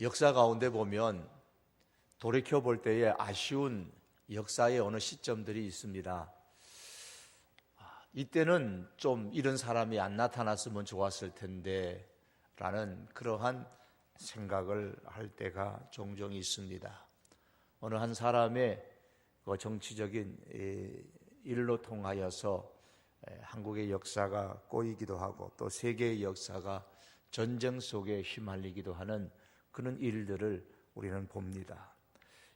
역사 가운데 보면 돌이켜 볼 때에 아쉬운 역사의 어느 시점들이 있습니다. 이때는 좀 이런 사람이 안 나타났으면 좋았을 텐데 라는 그러한 생각을 할 때가 종종 있습니다. 어느 한 사람의 정치적인 일로 통하여서 한국의 역사가 꼬이기도 하고 또 세계의 역사가 전쟁 속에 휘말리기도 하는 그런 일들을 우리는 봅니다.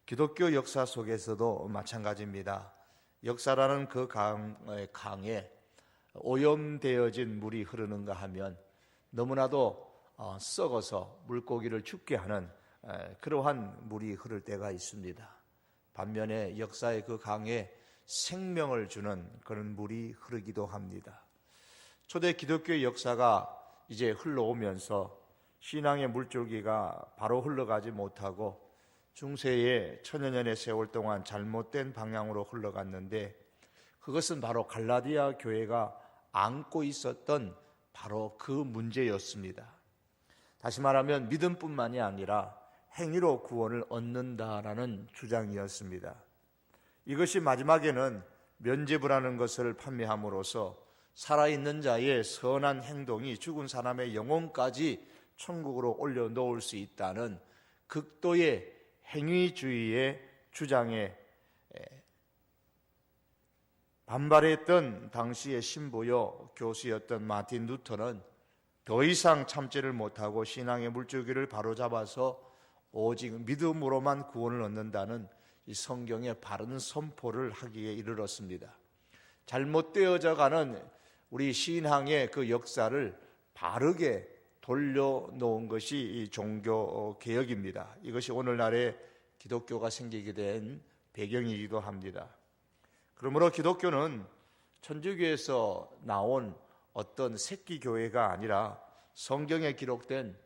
기독교 역사 속에서도 마찬가지입니다. 역사라는 그 강에 오염되어진 물이 흐르는가 하면 너무나도 썩어서 물고기를 죽게 하는 그러한 물이 흐를 때가 있습니다. 반면에 역사의 그 강에 생명을 주는 그런 물이 흐르기도 합니다. 초대 기독교의 역사가 이제 흘러오면서 신앙의 물줄기가 바로 흘러가지 못하고 중세의 천여년의 세월 동안 잘못된 방향으로 흘러갔는데 그것은 바로 갈라디아 교회가 안고 있었던 바로 그 문제였습니다. 다시 말하면 믿음뿐만이 아니라 행위로 구원을 얻는다라는 주장이었습니다. 이것이 마지막에는 면죄부라는 것을 판매함으로써 살아있는 자의 선한 행동이 죽은 사람의 영혼까지 천국으로 올려놓을 수 있다는 극도의 행위주의의 주장에 반발했던 당시의 신부요 교수였던 마틴 루터는 더 이상 참지를 못하고 신앙의 물줄기를 바로잡아서 오직 믿음으로만 구원을 얻는다는 이 성경의 바른 선포를 하기에 이르렀습니다. 잘못되어져 가는 우리 신앙의 그 역사를 바르게 돌려놓은 것이 이 종교 개혁입니다. 이것이 오늘날의 기독교가 생기게 된 배경이기도 합니다. 그러므로 기독교는 천주교에서 나온 어떤 새끼 교회가 아니라 성경에 기록된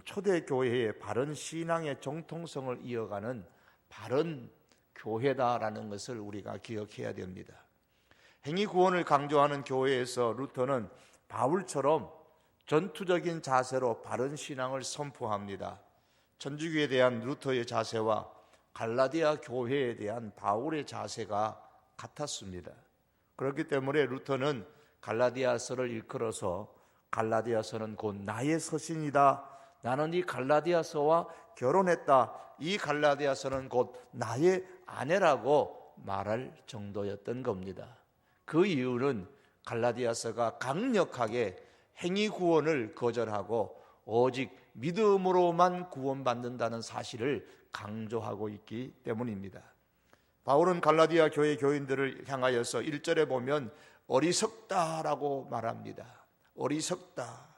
초대 교회의 바른 신앙의 정통성을 이어가는 바른 교회다라는 것을 우리가 기억해야 됩니다. 행위 구원을 강조하는 교회에서 루터는 바울처럼 전투적인 자세로 바른 신앙을 선포합니다. 천주교에 대한 루터의 자세와 갈라디아 교회에 대한 바울의 자세가 같았습니다. 그렇기 때문에 루터는 갈라디아서를 일컬어서 갈라디아서는 곧 나의 서신이다. 나는 이 갈라디아서와 결혼했다. 이 갈라디아서는 곧 나의 아내라고 말할 정도였던 겁니다. 그 이유는 갈라디아서가 강력하게 행위 구원을 거절하고 오직 믿음으로만 구원받는다는 사실을 강조하고 있기 때문입니다. 바울은 갈라디아 교회 교인들을 향하여서 1절에 보면 어리석다라고 말합니다. 어리석다.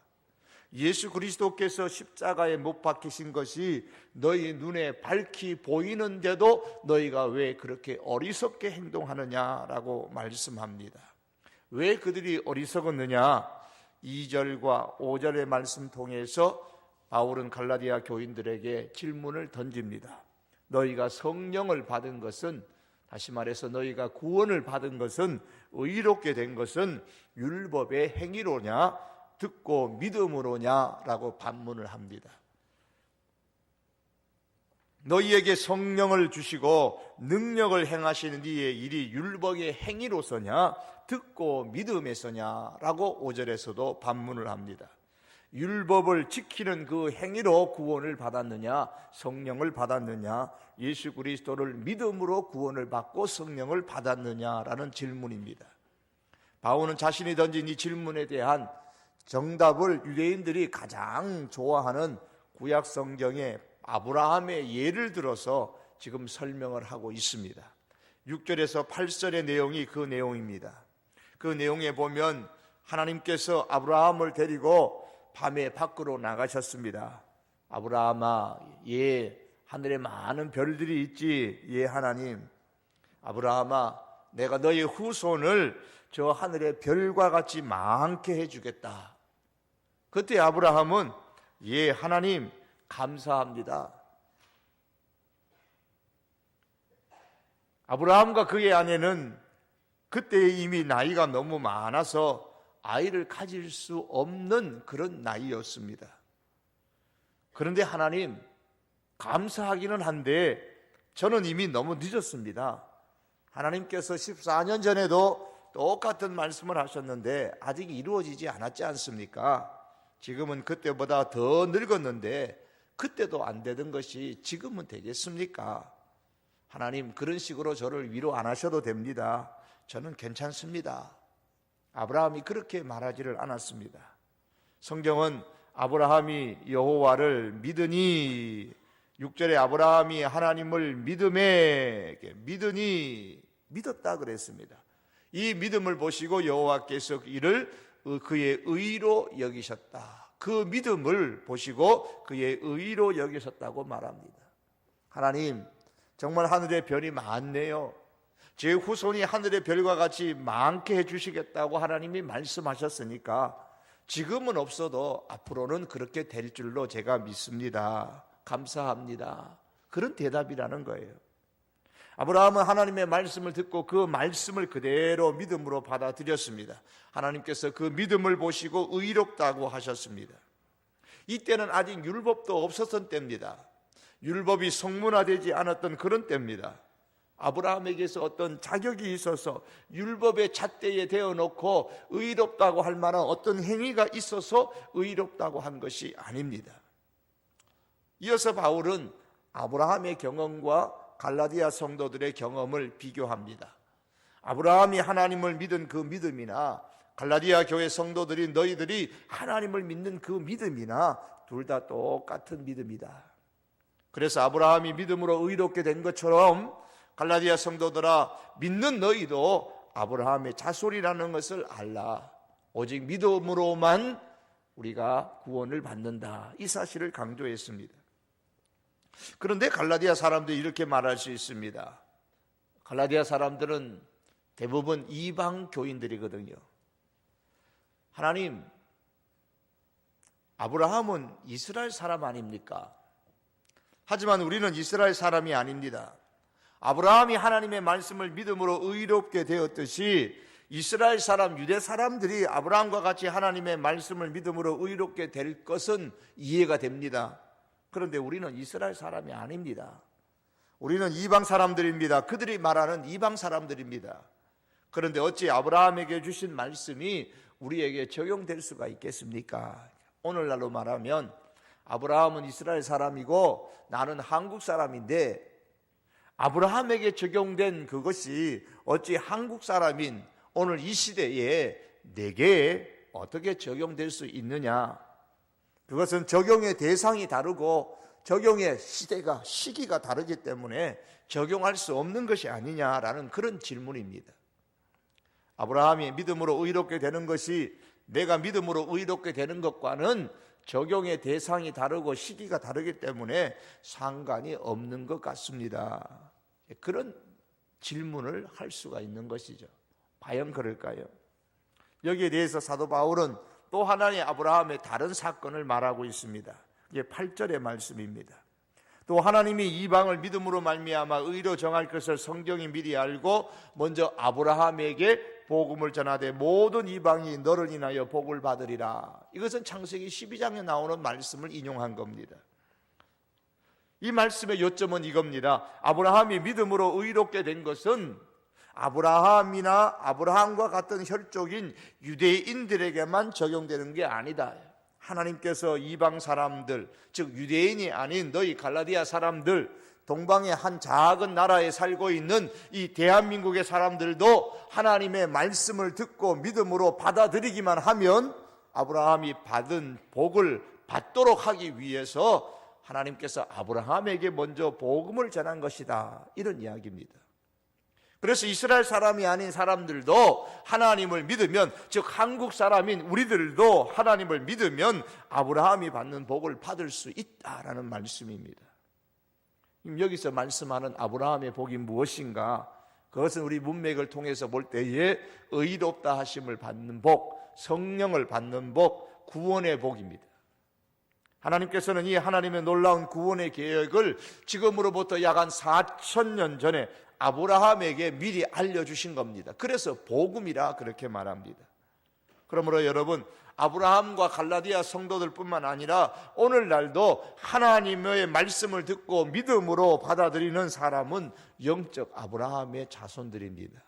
예수 그리스도께서 십자가에 못 박히신 것이 너희 눈에 밝히 보이는데도 너희가 왜 그렇게 어리석게 행동하느냐라고 말씀합니다. 왜 그들이 어리석었느냐? 2절과 5절의 말씀 통해서 바울은 갈라디아 교인들에게 질문을 던집니다. 너희가 성령을 받은 것은, 다시 말해서 너희가 구원을 받은 것은, 의롭게 된 것은 율법의 행위로냐 듣고 믿음으로냐라고 반문을 합니다. 너희에게 성령을 주시고 능력을 행하시는 이의 일이 율법의 행위로서냐 듣고 믿음에서냐라고 5절에서도 반문을 합니다. 율법을 지키는 그 행위로 구원을 받았느냐, 성령을 받았느냐, 예수 그리스도를 믿음으로 구원을 받고 성령을 받았느냐라는 질문입니다. 바울은 자신이 던진 이 질문에 대한 정답을 유대인들이 가장 좋아하는 구약 성경의 아브라함의 예를 들어서 지금 설명을 하고 있습니다. 6절에서 8절의 내용이 그 내용입니다. 그 내용에 보면 하나님께서 아브라함을 데리고 밤에 밖으로 나가셨습니다. 아브라함아, 하늘에 많은 별들이 있지. 하나님. 아브라함아, 내가 너의 후손을 저 하늘의 별과 같이 많게 해주겠다. 그때 아브라함은 하나님 감사합니다. 아브라함과 그의 아내는 그때 이미 나이가 너무 많아서 아이를 가질 수 없는 그런 나이였습니다. 그런데 하나님, 감사하기는 한데 저는 이미 너무 늦었습니다. 하나님께서 14년 전에도 똑같은 말씀을 하셨는데 아직 이루어지지 않았지 않습니까? 지금은 그때보다 더 늙었는데 그때도 안 되던 것이 지금은 되겠습니까? 하나님, 그런 식으로 저를 위로 안 하셔도 됩니다. 저는 괜찮습니다. 아브라함이 그렇게 말하지를 않았습니다. 성경은 아브라함이 여호와를 믿으니, 6절에 아브라함이 하나님을 믿으니 믿었다 그랬습니다. 이 믿음을 보시고 여호와께서 이를 그의 의로 여기셨다. 그 믿음을 보시고 그의 의로 여기셨다고 말합니다. 하나님, 정말 하늘의 별이 많네요. 제 후손이 하늘의 별과 같이 많게 해주시겠다고 하나님이 말씀하셨으니까 지금은 없어도 앞으로는 그렇게 될 줄로 제가 믿습니다. 감사합니다. 그런 대답이라는 거예요. 아브라함은 하나님의 말씀을 듣고 그 말씀을 그대로 믿음으로 받아들였습니다. 하나님께서 그 믿음을 보시고 의롭다고 하셨습니다. 이때는 아직 율법도 없었던 때입니다. 율법이 성문화되지 않았던 그런 때입니다. 아브라함에게서 어떤 자격이 있어서 율법의 잣대에 대어놓고 의롭다고 할 만한 어떤 행위가 있어서 의롭다고 한 것이 아닙니다. 이어서 바울은 아브라함의 경험과 갈라디아 성도들의 경험을 비교합니다. 아브라함이 하나님을 믿은 그 믿음이나 갈라디아 교회 성도들이 너희들이 하나님을 믿는 그 믿음이나 둘 다 똑같은 믿음이다. 그래서 아브라함이 믿음으로 의롭게 된 것처럼 갈라디아 성도들아, 믿는 너희도 아브라함의 자손이라는 것을 알라. 오직 믿음으로만 우리가 구원을 받는다. 이 사실을 강조했습니다. 그런데 갈라디아 사람들이 이렇게 말할 수 있습니다. 갈라디아 사람들은 대부분 이방 교인들이거든요. 하나님, 아브라함은 이스라엘 사람 아닙니까? 하지만 우리는 이스라엘 사람이 아닙니다. 아브라함이 하나님의 말씀을 믿음으로 의롭게 되었듯이 이스라엘 사람, 유대 사람들이 아브라함과 같이 하나님의 말씀을 믿음으로 의롭게 될 것은 이해가 됩니다. 그런데 우리는 이스라엘 사람이 아닙니다. 우리는 이방 사람들입니다. 그들이 말하는 이방 사람들입니다. 그런데 어찌 아브라함에게 주신 말씀이 우리에게 적용될 수가 있겠습니까? 오늘날로 말하면 아브라함은 이스라엘 사람이고 나는 한국 사람인데 아브라함에게 적용된 그것이 어찌 한국 사람인 오늘 이 시대에 내게 어떻게 적용될 수 있느냐? 그것은 적용의 대상이 다르고 적용의 시기가 다르기 때문에 적용할 수 없는 것이 아니냐라는 그런 질문입니다. 아브라함이 믿음으로 의롭게 되는 것이 내가 믿음으로 의롭게 되는 것과는 적용의 대상이 다르고 시기가 다르기 때문에 상관이 없는 것 같습니다. 그런 질문을 할 수가 있는 것이죠. 과연 그럴까요? 여기에 대해서 사도 바울은 또 하나의 아브라함의 다른 사건을 말하고 있습니다. 이게 8절의 말씀입니다. 또 하나님이 이방을 믿음으로 말미암아 의로 정할 것을 성경이 미리 알고 먼저 아브라함에게 복음을 전하되 모든 이방이 너를 인하여 복을 받으리라. 이것은 창세기 12장에 나오는 말씀을 인용한 겁니다. 이 말씀의 요점은 이겁니다. 아브라함이 믿음으로 의롭게 된 것은 아브라함이나 아브라함과 같은 혈족인 유대인들에게만 적용되는 게 아니다. 하나님께서 이방 사람들, 즉 유대인이 아닌 너희 갈라디아 사람들, 동방의 한 작은 나라에 살고 있는 이 대한민국의 사람들도 하나님의 말씀을 듣고 믿음으로 받아들이기만 하면 아브라함이 받은 복을 받도록 하기 위해서 하나님께서 아브라함에게 먼저 복음을 전한 것이다. 이런 이야기입니다. 그래서 이스라엘 사람이 아닌 사람들도 하나님을 믿으면, 즉 한국 사람인 우리들도 하나님을 믿으면 아브라함이 받는 복을 받을 수 있다라는 말씀입니다. 여기서 말씀하는 아브라함의 복이 무엇인가? 그것은 우리 문맥을 통해서 볼 때에 의롭다 하심을 받는 복, 성령을 받는 복, 구원의 복입니다. 하나님께서는 이 하나님의 놀라운 구원의 계획을 지금으로부터 약 한 4,000년 전에 아브라함에게 미리 알려주신 겁니다. 그래서 복음이라 그렇게 말합니다. 그러므로 여러분, 아브라함과 갈라디아 성도들뿐만 아니라 오늘날도 하나님의 말씀을 듣고 믿음으로 받아들이는 사람은 영적 아브라함의 자손들입니다.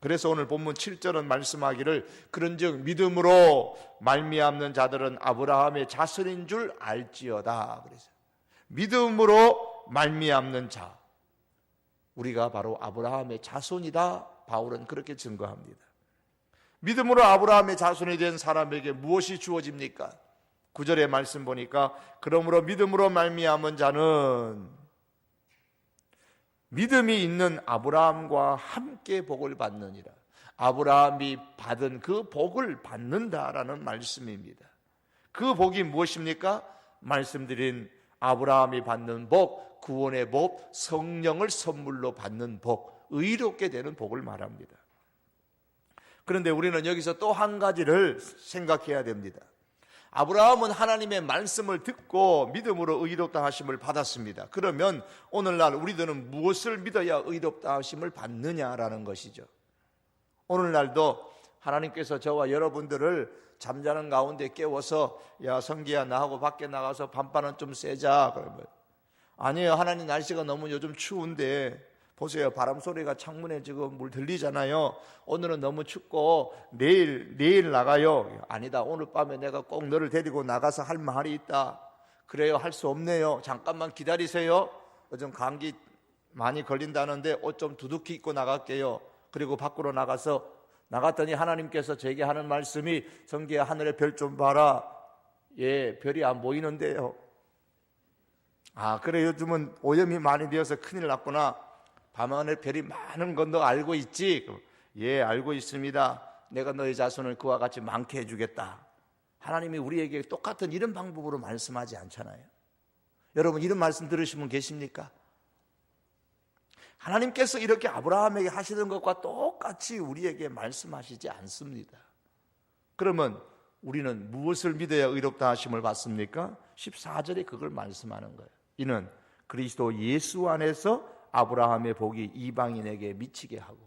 그래서 오늘 본문 7절은 말씀하기를 그런즉 믿음으로 말미암는 자들은 아브라함의 자손인 줄 알지어다. 그래서 믿음으로 말미암는 자, 우리가 바로 아브라함의 자손이다. 바울은 그렇게 증거합니다. 믿음으로 아브라함의 자손이 된 사람에게 무엇이 주어집니까? 9절의 말씀 보니까 그러므로 믿음으로 말미암은 자는 믿음이 있는 아브라함과 함께 복을 받느니라. 아브라함이 받은 그 복을 받는다라는 말씀입니다. 그 복이 무엇입니까? 말씀드린 아브라함이 받는 복, 구원의 복, 성령을 선물로 받는 복, 의롭게 되는 복을 말합니다. 그런데 우리는 여기서 또 한 가지를 생각해야 됩니다. 아브라함은 하나님의 말씀을 듣고 믿음으로 의롭다 하심을 받았습니다. 그러면 오늘날 우리들은 무엇을 믿어야 의롭다 하심을 받느냐라는 것이죠. 오늘날도 하나님께서 저와 여러분들을 잠자는 가운데 깨워서 야 성기야 나하고 밖에 나가서 밤바람 좀 쐬자 그러면 아니에요. 하나님 날씨가 너무 요즘 추운데 보세요. 바람 소리가 창문에 지금 물 들리잖아요. 오늘은 너무 춥고 내일 나가요. 아니다. 오늘 밤에 내가 꼭 너를 데리고 나가서 할 말이 있다. 그래요. 할 수 없네요. 잠깐만 기다리세요. 요즘 감기 많이 걸린다는데 옷 좀 두둑히 입고 나갈게요. 그리고 밖으로 나갔더니 하나님께서 제게 하는 말씀이 성기야 하늘의 별 좀 봐라. 예, 별이 안 보이는데요. 아 그래 요즘은 오염이 많이 되어서 큰일 났구나. 밤하늘 별이 많은 건 너 알고 있지? 예, 알고 있습니다. 내가 너의 자손을 그와 같이 많게 해주겠다. 하나님이 우리에게 똑같은 이런 방법으로 말씀하지 않잖아요. 여러분 이런 말씀 들으신 분 계십니까? 하나님께서 이렇게 아브라함에게 하시던 것과 똑같이 우리에게 말씀하시지 않습니다. 그러면 우리는 무엇을 믿어야 의롭다 하심을 받습니까? 14절에 그걸 말씀하는 거예요. 이는 그리스도 예수 안에서 아브라함의 복이 이방인에게 미치게 하고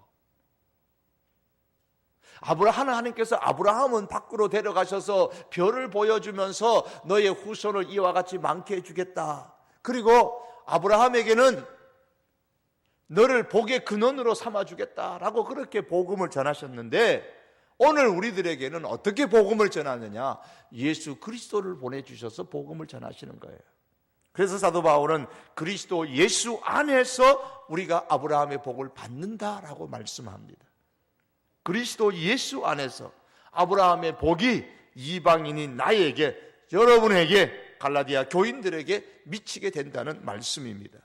하나님께서 아브라함은 밖으로 데려가셔서 별을 보여주면서 너의 후손을 이와 같이 많게 해주겠다. 그리고 아브라함에게는 너를 복의 근원으로 삼아주겠다라고 그렇게 복음을 전하셨는데 오늘 우리들에게는 어떻게 복음을 전하느냐? 예수 그리스도를 보내주셔서 복음을 전하시는 거예요. 그래서 사도 바울은 그리스도 예수 안에서 우리가 아브라함의 복을 받는다라고 말씀합니다. 그리스도 예수 안에서 아브라함의 복이 이방인인 나에게, 여러분에게, 갈라디아 교인들에게 미치게 된다는 말씀입니다.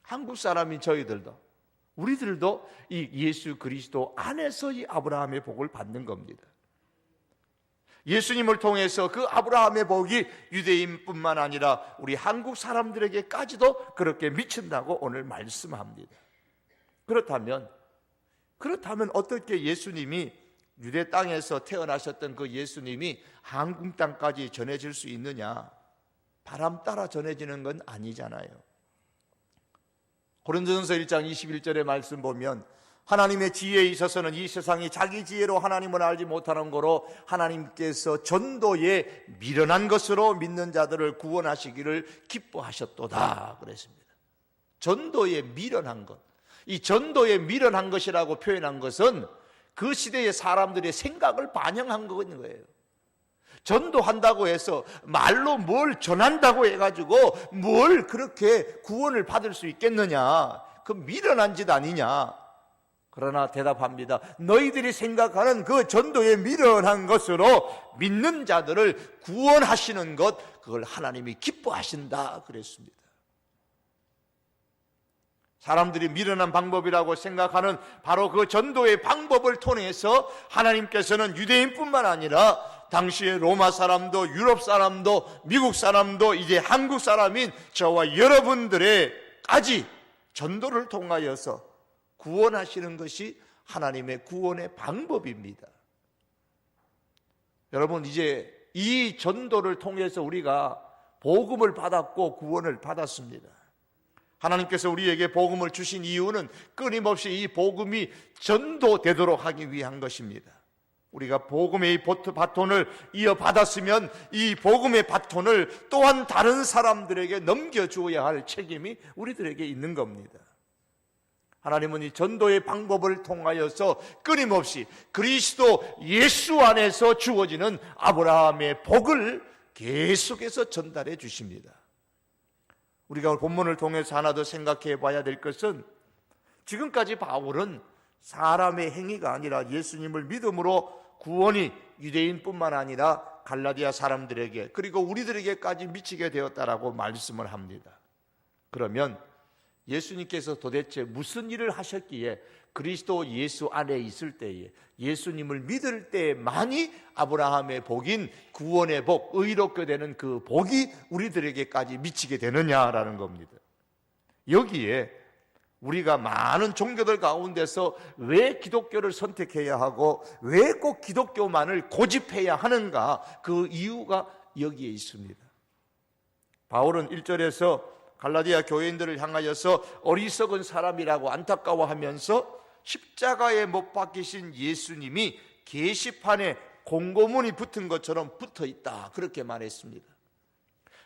한국 사람인 저희들도, 우리들도 이 예수 그리스도 안에서 이 아브라함의 복을 받는 겁니다. 예수님을 통해서 그 아브라함의 복이 유대인뿐만 아니라 우리 한국 사람들에게까지도 그렇게 미친다고 오늘 말씀합니다. 그렇다면 어떻게 예수님이 유대 땅에서 태어나셨던 그 예수님이 한국 땅까지 전해질 수 있느냐? 바람 따라 전해지는 건 아니잖아요. 고린도전서 1장 21절의 말씀 보면 하나님의 지혜에 있어서는 이 세상이 자기 지혜로 하나님을 알지 못하는 거로 하나님께서 전도에 미련한 것으로 믿는 자들을 구원하시기를 기뻐하셨도다 그랬습니다. 전도에 미련한 것, 이 전도에 미련한 것이라고 표현한 것은 그 시대의 사람들의 생각을 반영한 거예요. 전도한다고 해서 말로 뭘 전한다고 해가지고 뭘 그렇게 구원을 받을 수 있겠느냐? 그 미련한 짓 아니냐? 그러나 대답합니다. 너희들이 생각하는 그 전도에 미련한 것으로 믿는 자들을 구원하시는 것, 그걸 하나님이 기뻐하신다 그랬습니다. 사람들이 미련한 방법이라고 생각하는 바로 그 전도의 방법을 통해서 하나님께서는 유대인뿐만 아니라 당시의 로마 사람도, 유럽 사람도, 미국 사람도, 이제 한국 사람인 저와 여러분들에까지 전도를 통하여서 구원하시는 것이 하나님의 구원의 방법입니다. 여러분, 이제 이 전도를 통해서 우리가 복음을 받았고 구원을 받았습니다. 하나님께서 우리에게 복음을 주신 이유는 끊임없이 이 복음이 전도되도록 하기 위한 것입니다. 우리가 복음의 이 바톤을 이어받았으면 이 복음의 바톤을 또한 다른 사람들에게 넘겨주어야 할 책임이 우리들에게 있는 겁니다. 하나님은 이 전도의 방법을 통하여서 끊임없이 그리스도 예수 안에서 주어지는 아브라함의 복을 계속해서 전달해 주십니다. 우리가 오늘 본문을 통해서 하나 더 생각해 봐야 될 것은, 지금까지 바울은 사람의 행위가 아니라 예수님을 믿음으로 구원이 유대인뿐만 아니라 갈라디아 사람들에게 그리고 우리들에게까지 미치게 되었다라고 말씀을 합니다. 그러면 예수님께서 도대체 무슨 일을 하셨기에 그리스도 예수 안에 있을 때에 예수님을 믿을 때만이 아브라함의 복인 구원의 복, 의롭게 되는 그 복이 우리들에게까지 미치게 되느냐라는 겁니다. 여기에 우리가 많은 종교들 가운데서 왜 기독교를 선택해야 하고 왜 꼭 기독교만을 고집해야 하는가, 그 이유가 여기에 있습니다. 바울은 1절에서 갈라디아 교인들을 향하여서 어리석은 사람이라고 안타까워하면서 십자가에 못 박히신 예수님이 게시판에 공고문이 붙은 것처럼 붙어 있다, 그렇게 말했습니다.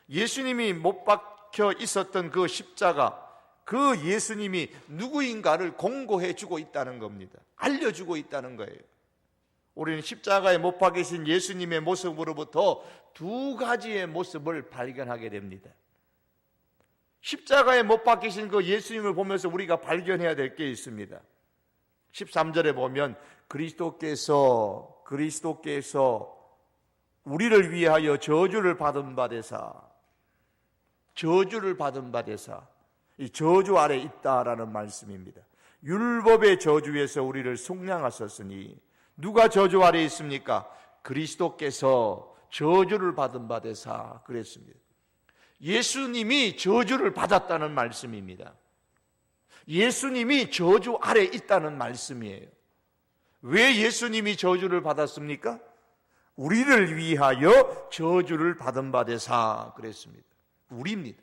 예수님이 못 박혀 있었던 그 십자가, 그 예수님이 누구인가를 공고해 주고 있다는 겁니다. 알려주고 있다는 거예요. 우리는 십자가에 못 박히신 예수님의 모습으로부터 두 가지의 모습을 발견하게 됩니다. 십자가에 못 박히신 그 예수님을 보면서 우리가 발견해야 될 게 있습니다. 13절에 보면 그리스도께서 우리를 위하여 저주를 받은 바 되사, 이 저주 아래 있다라는 말씀입니다. 율법의 저주에서 우리를 속량하셨으니, 누가 저주 아래 있습니까? 그리스도께서 저주를 받은 바 되사 그랬습니다. 예수님이 저주를 받았다는 말씀입니다. 예수님이 저주 아래 있다는 말씀이에요. 왜 예수님이 저주를 받았습니까? 우리를 위하여 저주를 받은 바 되사 그랬습니다. 우리입니다.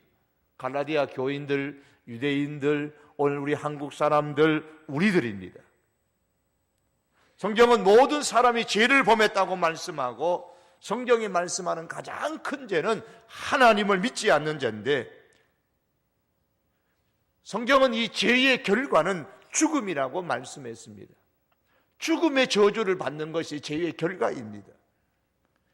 갈라디아 교인들, 유대인들, 오늘 우리 한국 사람들, 우리들입니다. 성경은 모든 사람이 죄를 범했다고 말씀하고, 성경이 말씀하는 가장 큰 죄는 하나님을 믿지 않는 죄인데, 성경은 이 죄의 결과는 죽음이라고 말씀했습니다. 죽음의 저주를 받는 것이 죄의 결과입니다.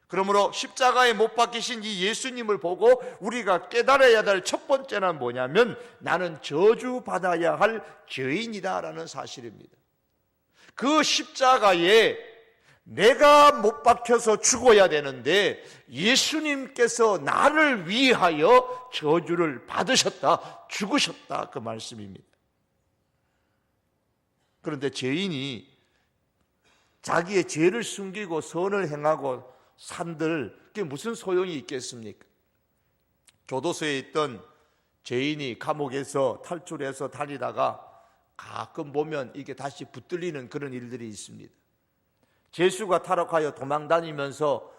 그러므로 십자가에 못 박히신 이 예수님을 보고 우리가 깨달아야 될 첫 번째는 뭐냐면, 나는 저주받아야 할 죄인이다라는 사실입니다. 그 십자가에 내가 못 박혀서 죽어야 되는데 예수님께서 나를 위하여 저주를 받으셨다, 죽으셨다, 그 말씀입니다. 그런데 죄인이 자기의 죄를 숨기고 선을 행하고 산들, 그게 무슨 소용이 있겠습니까? 교도소에 있던 죄인이 감옥에서 탈출해서 다니다가 가끔 보면 이게 다시 붙들리는 그런 일들이 있습니다. 죄수가 탈옥하여 도망다니면서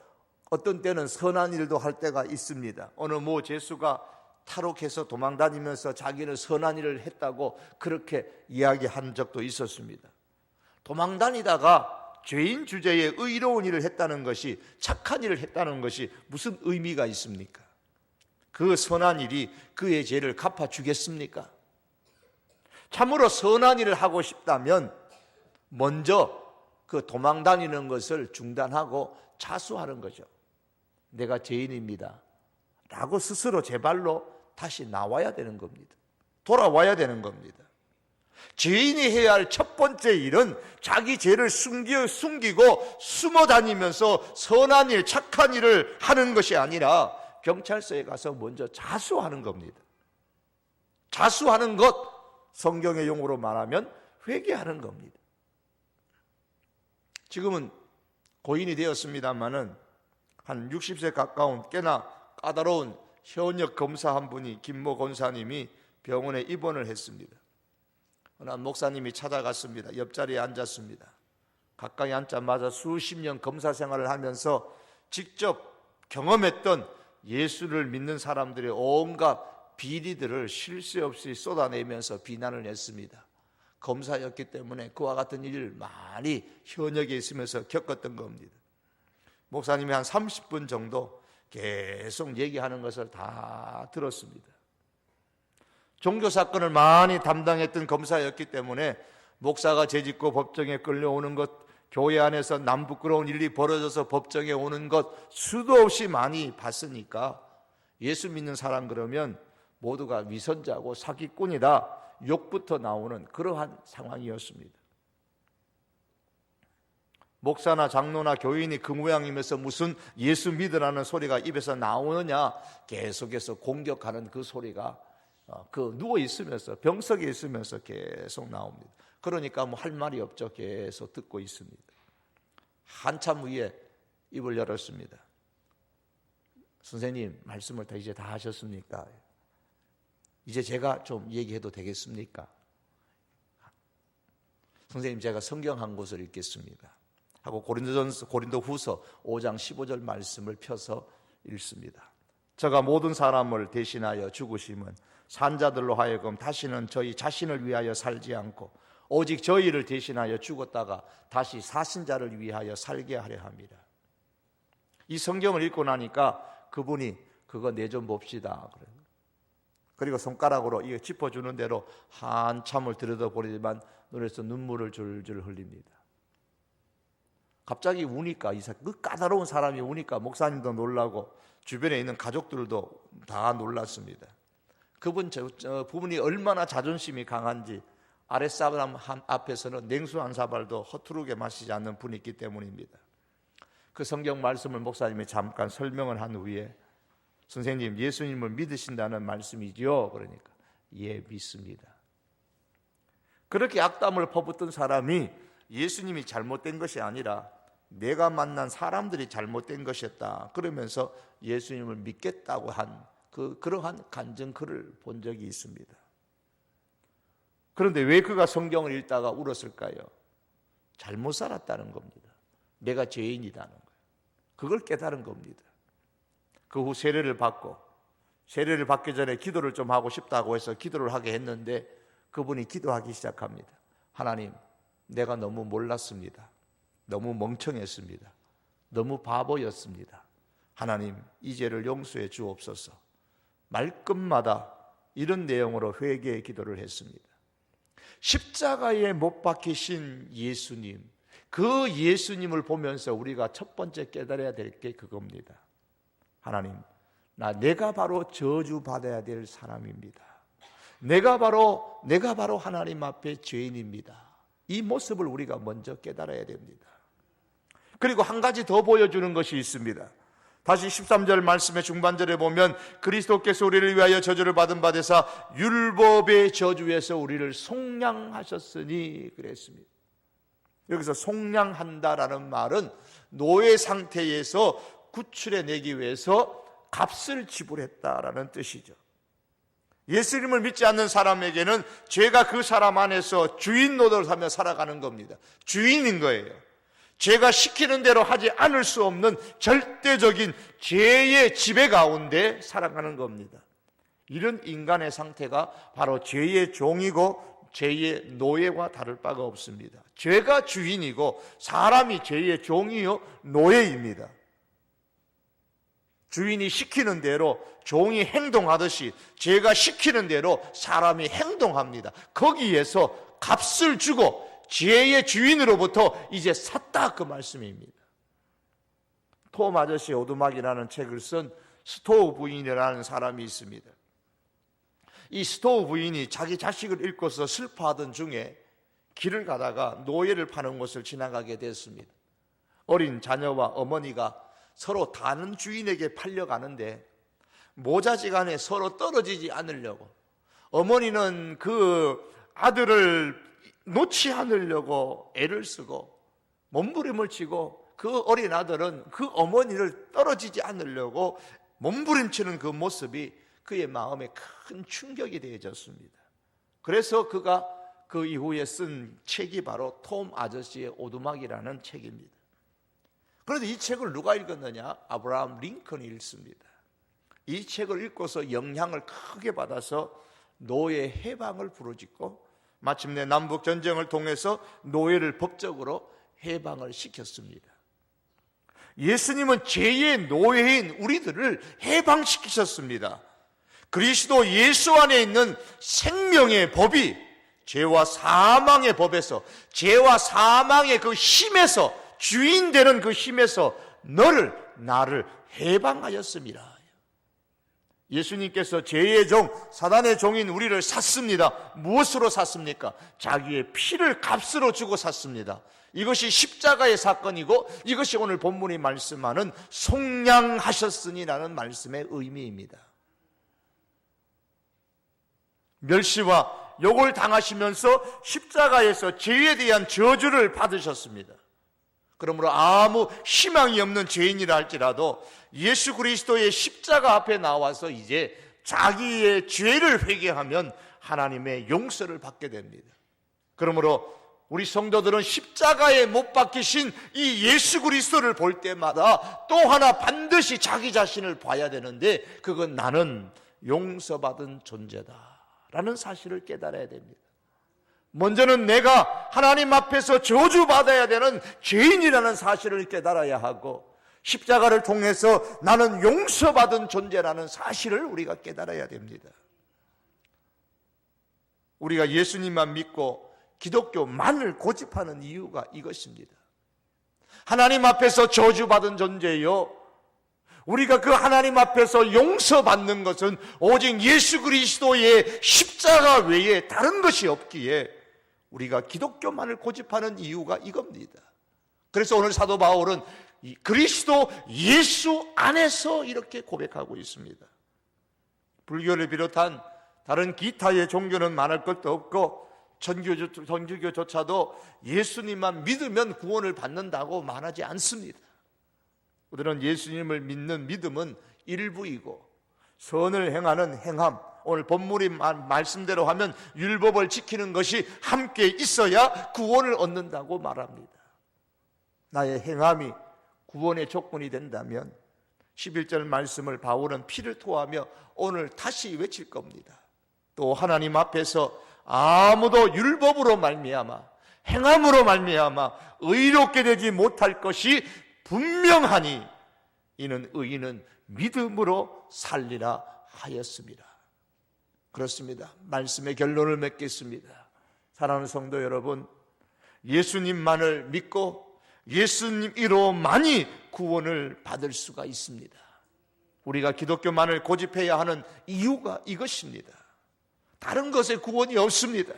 어떤 때는 선한 일도 할 때가 있습니다. 어느 모 죄수가 탈옥해서 도망다니면서 자기는 선한 일을 했다고 그렇게 이야기한 적도 있었습니다. 도망다니다가 죄인 주제에 의로운 일을 했다는 것이, 착한 일을 했다는 것이 무슨 의미가 있습니까? 그 선한 일이 그의 죄를 갚아주겠습니까? 참으로 선한 일을 하고 싶다면 먼저 그 도망다니는 것을 중단하고 자수하는 거죠. 내가 죄인입니다 라고 스스로 제 발로 다시 나와야 되는 겁니다. 돌아와야 되는 겁니다. 죄인이 해야 할 첫 번째 일은 자기 죄를 숨기고 숨어 다니면서 선한 일, 착한 일을 하는 것이 아니라 경찰서에 가서 먼저 자수하는 겁니다. 자수하는 것, 성경의 용어로 말하면 회개하는 겁니다. 지금은 고인이 되었습니다마는 한 60세 가까운 꽤나 까다로운 현역 검사 한 분이, 김모 권사님이 병원에 입원을 했습니다. 한 목사님이 찾아갔습니다. 옆자리에 앉았습니다. 가까이 앉자마자 수십 년 검사 생활을 하면서 직접 경험했던 예수를 믿는 사람들의 온갖 비리들을 쉴 새 없이 쏟아내면서 비난을 했습니다. 검사였기 때문에 그와 같은 일을 많이 현역에 있으면서 겪었던 겁니다. 목사님이 한 30분 정도 계속 얘기하는 것을 다 들었습니다. 종교 사건을 많이 담당했던 검사였기 때문에 목사가 죄짓고 법정에 끌려오는 것, 교회 안에서 남 부끄러운 일이 벌어져서 법정에 오는 것 수도 없이 많이 봤으니까 예수 믿는 사람 그러면 모두가 위선자고 사기꾼이다, 욕부터 나오는 그러한 상황이었습니다. 목사나 장로나 교인이 그 모양이면서 무슨 예수 믿으라는 소리가 입에서 나오느냐, 계속해서 공격하는 그 소리가 그 누워 있으면서 병석에 있으면서 계속 나옵니다. 그러니까 뭐 할 말이 없죠. 계속 듣고 있습니다. 한참 후에 입을 열었습니다. 선생님, 말씀을 이제 다 하셨습니까? 이제 제가 좀 얘기해도 되겠습니까? 선생님, 제가 성경 한 곳을 읽겠습니다 하고 고린도후서 5장 15절 말씀을 펴서 읽습니다. 저가 모든 사람을 대신하여 죽으심은 산자들로 하여금 다시는 저희 자신을 위하여 살지 않고 오직 저희를 대신하여 죽었다가 다시 사신 자를 위하여 살게 하려 합니다. 이 성경을 읽고 나니까 그분이 그거 내 좀 봅시다. 그리고 손가락으로 이거 짚어주는 대로 한참을 들여다보리지만 눈에서 눈물을 줄줄 흘립니다. 갑자기 우니까 그 까다로운 사람이 우니까 목사님도 놀라고 주변에 있는 가족들도 다 놀랐습니다. 부분이 얼마나 자존심이 강한지 아랫사람 앞에서는 냉수 한 사발도 허투루게 마시지 않는 분이 있기 때문입니다. 그 성경 말씀을 목사님이 잠깐 설명을 한 후에 선생님, 예수님을 믿으신다는 말씀이죠? 그러니까 예, 믿습니다. 그렇게 악담을 퍼붓던 사람이 예수님이 잘못된 것이 아니라 내가 만난 사람들이 잘못된 것이었다 그러면서 예수님을 믿겠다고 한 그러한 간증글을 본 적이 있습니다. 그런데 왜 그가 성경을 읽다가 울었을까요? 잘못 살았다는 겁니다. 내가 죄인이라는 거예요. 그걸 깨달은 겁니다. 그 후 세례를 받기 전에 기도를 좀 하고 싶다고 해서 기도를 하게 했는데 그분이 기도하기 시작합니다. 하나님, 내가 너무 몰랐습니다. 너무 멍청했습니다. 너무 바보였습니다. 하나님, 이 죄를 용서해 주옵소서. 말끝마다 이런 내용으로 회개의 기도를 했습니다. 십자가에 못 박히신 예수님, 그 예수님을 보면서 우리가 첫 번째 깨달아야 될 게 그겁니다. 하나님, 내가 바로 저주받아야 될 사람입니다. 내가 바로 하나님 앞에 죄인입니다. 이 모습을 우리가 먼저 깨달아야 됩니다. 그리고 한 가지 더 보여주는 것이 있습니다. 다시 13절 말씀의 중반절에 보면 그리스도께서 우리를 위하여 저주를 받은 바 되사 율법의 저주에서 우리를 속량하셨으니 그랬습니다. 여기서 속량한다라는 말은 노예 상태에서 구출해내기 위해서 값을 지불했다라는 뜻이죠. 예수님을 믿지 않는 사람에게는 죄가 그 사람 안에서 주인 노릇을 하며 살아가는 겁니다. 주인인 거예요. 죄가 시키는 대로 하지 않을 수 없는 절대적인 죄의 지배 가운데 살아가는 겁니다. 이런 인간의 상태가 바로 죄의 종이고 죄의 노예와 다를 바가 없습니다. 죄가 주인이고 사람이 죄의 종이요 노예입니다. 주인이 시키는 대로 종이 행동하듯이 죄가 시키는 대로 사람이 행동합니다. 거기에서 값을 주고 죄의 주인으로부터 이제 샀다 그 말씀입니다. 톰 아저씨 오두막이라는 책을 쓴 스토우 부인이라는 사람이 있습니다. 이 스토우 부인이 자기 자식을 잃고서 슬퍼하던 중에 길을 가다가 노예를 파는 곳을 지나가게 됐습니다. 어린 자녀와 어머니가 서로 다른 주인에게 팔려가는데 모자지간에 서로 떨어지지 않으려고 어머니는 그 아들을 놓지 않으려고 애를 쓰고 몸부림을 치고 그 어린 아들은 그 어머니를 떨어지지 않으려고 몸부림치는 그 모습이 그의 마음에 큰 충격이 되어졌습니다. 그래서 그가 그 이후에 쓴 책이 바로 톰 아저씨의 오두막이라는 책입니다. 그런데 이 책을 누가 읽었느냐? 아브라함 링컨이 읽습니다. 이 책을 읽고서 영향을 크게 받아서 노예 해방을 부르짖고 마침내 남북 전쟁을 통해서 노예를 법적으로 해방을 시켰습니다. 예수님은 죄의 노예인 우리들을 해방시키셨습니다. 그리스도 예수 안에 있는 생명의 법이 죄와 사망의 법에서, 죄와 사망의 그 힘에서, 주인 되는 그 힘에서 나를 해방하였습니다. 예수님께서 죄의 종, 사단의 종인 우리를 샀습니다. 무엇으로 샀습니까? 자기의 피를 값으로 주고 샀습니다. 이것이 십자가의 사건이고, 이것이 오늘 본문이 말씀하는 속량하셨으니라는 말씀의 의미입니다. 멸시와 욕을 당하시면서 십자가에서 죄에 대한 저주를 받으셨습니다. 그러므로 아무 희망이 없는 죄인이라 할지라도 예수 그리스도의 십자가 앞에 나와서 이제 자기의 죄를 회개하면 하나님의 용서를 받게 됩니다. 그러므로 우리 성도들은 십자가에 못 박히신 이 예수 그리스도를 볼 때마다 또 하나 반드시 자기 자신을 봐야 되는데, 그건 나는 용서받은 존재다라는 사실을 깨달아야 됩니다. 먼저는 내가 하나님 앞에서 저주받아야 되는 죄인이라는 사실을 깨달아야 하고, 십자가를 통해서 나는 용서받은 존재라는 사실을 우리가 깨달아야 됩니다. 우리가 예수님만 믿고 기독교만을 고집하는 이유가 이것입니다. 하나님 앞에서 저주받은 존재요, 우리가 그 하나님 앞에서 용서받는 것은 오직 예수 그리스도의 십자가 외에 다른 것이 없기에 우리가 기독교만을 고집하는 이유가 이겁니다. 그래서 오늘 사도 바울은 그리스도 예수 안에서 이렇게 고백하고 있습니다. 불교를 비롯한 다른 기타의 종교는 말할 것도 없고, 전교조차도 예수님만 믿으면 구원을 받는다고 말하지 않습니다. 우리는 예수님을 믿는 믿음은 일부이고, 선을 행하는 행함, 오늘 본문이 말씀대로 하면 율법을 지키는 것이 함께 있어야 구원을 얻는다고 말합니다. 나의 행함이 구원의 조건이 된다면 11절 말씀을 바울은 피를 토하며 오늘 다시 외칠 겁니다. 또 하나님 앞에서 아무도 율법으로 말미암아, 행함으로 말미암아 의롭게 되지 못할 것이 분명하니 이는 의인은 믿음으로 살리라 하였습니다. 그렇습니다. 말씀의 결론을 맺겠습니다. 사랑하는 성도 여러분, 예수님만을 믿고 예수님으로만이 구원을 받을 수가 있습니다. 우리가 기독교만을 고집해야 하는 이유가 이것입니다. 다른 것에 구원이 없습니다.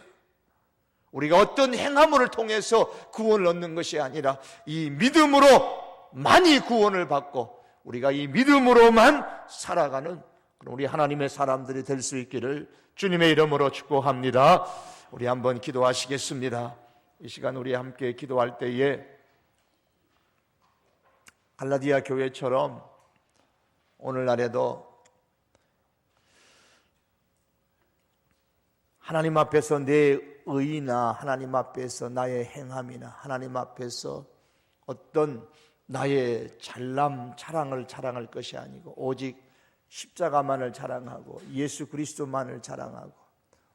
우리가 어떤 행함을 통해서 구원을 얻는 것이 아니라 이 믿음으로만이 구원을 받고 우리가 이 믿음으로만 살아가는 우리 하나님의 사람들이 될 수 있기를 주님의 이름으로 축복합니다. 우리 한번 기도하시겠습니다. 이 시간 우리 함께 기도할 때에 갈라디아 교회처럼 오늘날에도 하나님 앞에서 내 의나 하나님 앞에서 나의 행함이나 하나님 앞에서 어떤 나의 잘남 자랑을 자랑할 것이 아니고 오직 십자가만을 자랑하고 예수 그리스도만을 자랑하고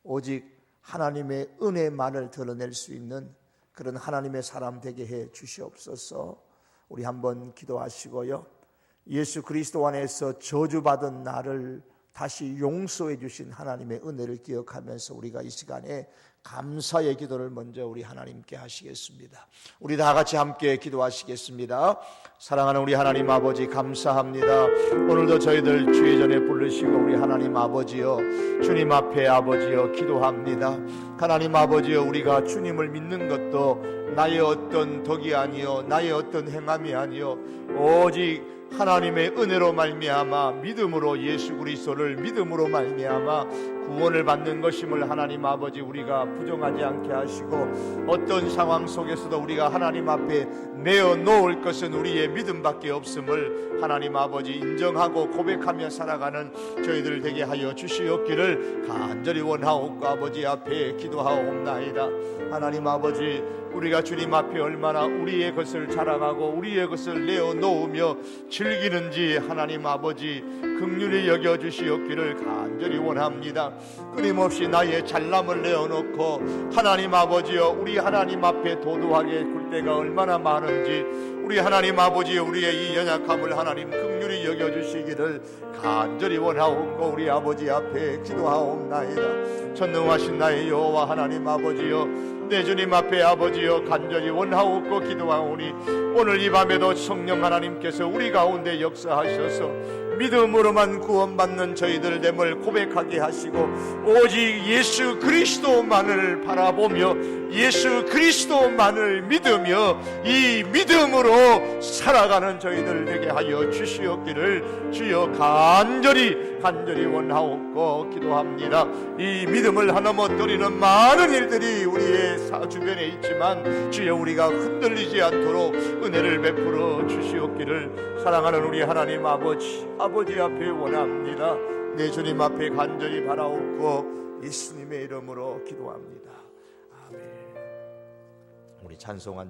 오직 하나님의 은혜만을 드러낼 수 있는 그런 하나님의 사람 되게 해 주시옵소서. 우리 한번 기도하시고요, 예수 그리스도 안에서 저주받은 나를 다시 용서해 주신 하나님의 은혜를 기억하면서 우리가 이 시간에 감사의 기도를 먼저 우리 하나님께 하시겠습니다. 우리 다 같이 함께 기도하시겠습니다. 사랑하는 우리 하나님 아버지, 감사합니다. 오늘도 저희들 주의 전에 부르시고 우리 하나님 아버지여, 주님 앞에 아버지여 기도합니다. 하나님 아버지여, 우리가 주님을 믿는 것도 나의 어떤 덕이 아니요 나의 어떤 행함이 아니요 오직 하나님의 은혜로 말미암아 믿음으로 예수 그리스도를 믿음으로 말미암아 구원을 받는 것임을 하나님 아버지 우리가 부정하지 않게 하시고, 어떤 상황 속에서도 우리가 하나님 앞에 내어놓을 것은 우리의 믿음밖에 없음을 하나님 아버지 인정하고 고백하며 살아가는 저희들 되게 하여 주시옵기를 간절히 원하옵고 아버지 앞에 기도하옵나이다. 하나님 아버지, 우리가 주님 앞에 얼마나 우리의 것을 자랑하고 우리의 것을 내어놓으며 즐기는지 하나님 아버지 긍휼히 여겨주시옵기를 간절히 원합니다. 끊임없이 나의 잘남을 내어놓고 하나님 아버지여 우리 하나님 앞에 도도하게 굴 때가 얼마나 많은지 우리 하나님 아버지여 우리의 이 연약함을 하나님 긍휼히 여겨주시기를 간절히 원하옵고 우리 아버지 앞에 기도하옵나이다. 전능하신 나의 여호와 하나님 아버지여 내 주님 앞에 아버지여 간절히 원하옵고 기도하오니 오늘 이 밤에도 성령 하나님께서 우리 가운데 역사하셔서 믿음으로만 구원받는 저희들 됨을 고백하게 하시고 오직 예수 그리스도만을 바라보며 예수 그리스도만을 믿으며 이 믿음으로 살아가는 저희들 되게 하여 주시옵기를 주여 간절히 원하옵고 기도합니다. 이 믿음을 하나못드리는 많은 일들이 우리의 주변에 있지만 주여 우리가 흔들리지 않도록 은혜를 베풀어 주시옵기를 사랑하는 우리 하나님 아버지 앞에 원합니다. 내 주님 앞에 간절히 바라옵고 예수님의 이름으로 기도합니다. 아멘. 우리 찬송한